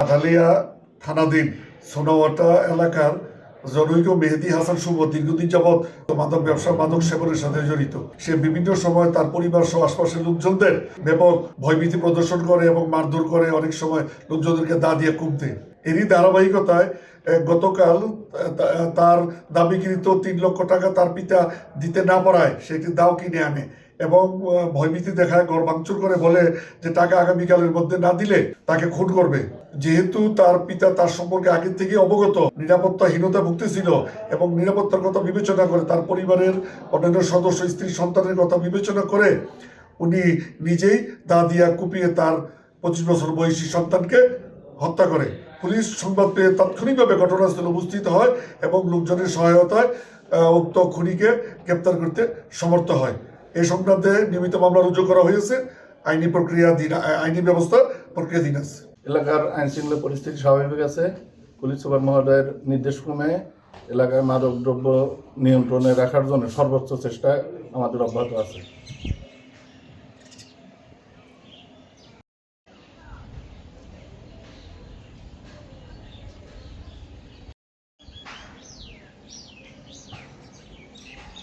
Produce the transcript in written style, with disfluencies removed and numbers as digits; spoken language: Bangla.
কাঠালিয়া থানাধীন সোনাওয়াটা এলাকার জনৈক মেহেদী হাসান শুভ দীর্ঘদিন যাবৎ মাদক ব্যবসা মাদক সেবনের সাথে জড়িত। সে বিভিন্ন সময় তার পরিবার সহ আশপাশের লোকজনদের ব্যাপক ভয়ভীতি প্রদর্শন করে এবং মারধর করে, অনেক সময় লোকজনদেরকে দা দিয়ে কূপ দেয়। এরই ধারাবাহিকতায় গতকাল তার দাবিকৃত 3 লক্ষ টাকা তার পিতা দিতে না পারায় সে একটি দাও কিনে আনে এবং ভয়ভীতি দেখায়, ঘর ভাঙচুর করে, বলে যে টাকা আগামীকালের মধ্যে না দিলে তাকে খুন করবে। যেহেতু তার পিতা তার সম্পর্কে আগে থেকে অবগত, নিরাপত্তাহীনতা ভুগতেছিল এবং নিরাপত্তার কথা বিবেচনা করে, তার পরিবারের অন্যান্য সদস্য, স্ত্রী, সন্তানের কথা বিবেচনা করে উনি নিজেই দা দিয়া কুপিয়ে তার 25 বছর বয়সী সন্তানকে হত্যা করে। পুলিশ সংবাদ পেয়ে তাৎক্ষণিকভাবে ঘটনাস্থলে উপস্থিত হয় এবং লোকজনের সহায়তায় উক্ত খুনিকে গ্রেপ্তার করতে সমর্থ হয়। এই সংক্রান্তে নিয়মিত মামলা রুজু করা হয়েছে। আইনি ব্যবস্থা প্রক্রিয়াধীন আছে। এলাকার আইন শৃঙ্খলা পরিস্থিতি স্বাভাবিক আছে। পুলিশ সুপার মহোদয়ের নির্দেশক্রমে এলাকায় মাদক দ্রব্য নিয়ন্ত্রণে রাখার জন্য সর্বোচ্চ চেষ্টা আমাদের অব্যাহত আছে।